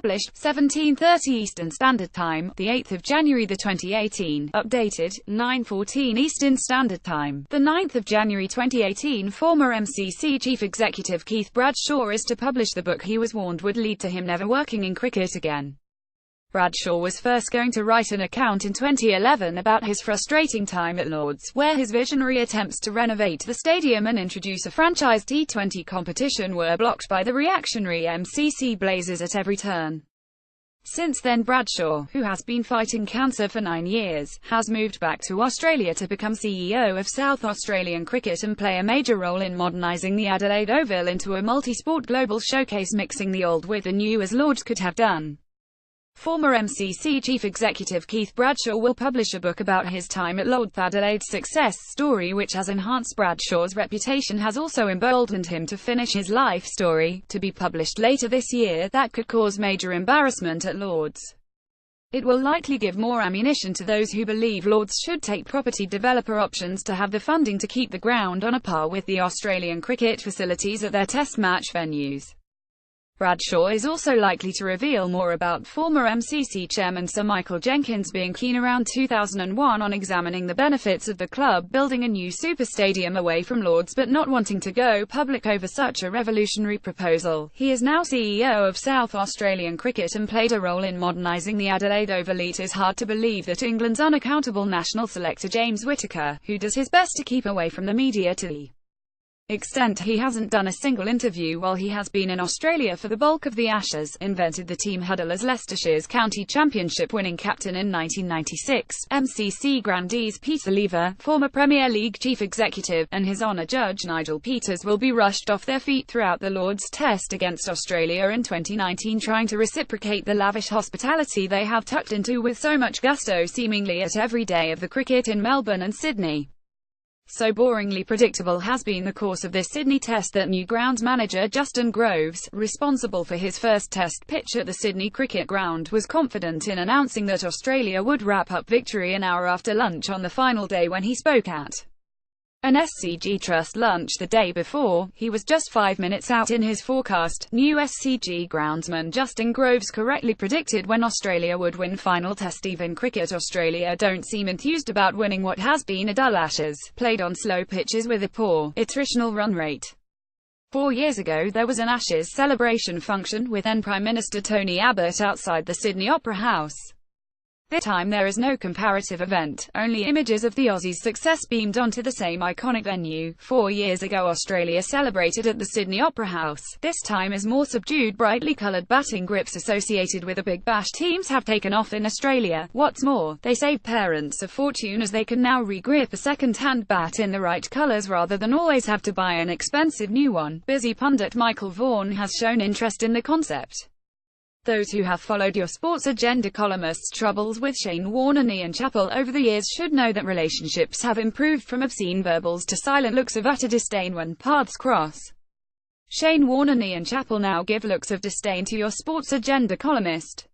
Published, 17:30 Eastern Standard Time, the 8th of January 2018. Updated, 9:14 Eastern Standard Time, the 9th of January 2018. Former MCC chief executive Keith Bradshaw is to publish the book he was warned would lead to him never working in cricket again. Bradshaw was first going to write an account in 2011 about his frustrating time at Lord's, where his visionary attempts to renovate the stadium and introduce a franchise T20 competition were blocked by the reactionary MCC Blazers at every turn. Since then, Bradshaw, who has been fighting cancer for 9 years, has moved back to Australia to become CEO of South Australian Cricket and play a major role in modernising the Adelaide Oval into a multi-sport global showcase, mixing the old with the new as Lords could have done. Former MCC chief executive Keith Bradshaw will publish a book about his time at Lord's. Adelaide's success story, which has enhanced Bradshaw's reputation, has also emboldened him to finish his life story, to be published later this year, that could cause major embarrassment at Lord's. It will likely give more ammunition to those who believe Lord's should take property developer options to have the funding to keep the ground on a par with the Australian cricket facilities at their test match venues. Bradshaw is also likely to reveal more about former MCC chairman Sir Michael Jenkins being keen around 2001 on examining the benefits of the club building a new super stadium away from Lord's, but not wanting to go public over such a revolutionary proposal. He is now CEO of South Australian Cricket and played a role in modernising the Adelaide Oval. It is hard to believe that England's unaccountable national selector James Whittaker, who does his best to keep away from the media to the extent he hasn't done a single interview while he has been in Australia for the bulk of the Ashes, invented the team huddle as Leicestershire's county championship winning captain in 1996. MCC grandees Peter Lever, former Premier League chief executive, and His Honour Judge Nigel Peters will be rushed off their feet throughout the Lord's Test against Australia in 2019, trying to reciprocate the lavish hospitality they have tucked into with so much gusto seemingly at every day of the cricket in Melbourne and Sydney. So boringly predictable has been the course of this Sydney Test that new grounds manager Justin Groves, responsible for his first Test pitch at the Sydney Cricket Ground, was confident in announcing that Australia would wrap up victory an hour after lunch on the final day. When he spoke at an SCG Trust lunch the day before, he was just 5 minutes out in his forecast. New SCG groundsman Justin Groves correctly predicted when Australia would win final Test. Even cricket Australia don't seem enthused about winning what has been a dull Ashes, played on slow pitches with a poor, attritional run rate. 4 years ago there was an Ashes celebration function with then Prime Minister Tony Abbott outside the Sydney Opera House. This time there is no comparative event, only images of the Aussies' success beamed onto the same iconic venue. 4 years ago Australia celebrated at the Sydney Opera House. This time as more subdued, brightly coloured batting grips associated with the Big Bash teams have taken off in Australia. What's more, they save parents a fortune as they can now re-grip a second-hand bat in the right colours rather than always have to buy an expensive new one. Busy pundit Michael Vaughan has shown interest in the concept. Those who have followed your Sports Agenda columnist's troubles with Shane Warne and Ian Chappell over the years should know that relationships have improved from obscene verbals to silent looks of utter disdain when paths cross. Shane Warne and Ian Chappell now give looks of disdain to your Sports Agenda columnist.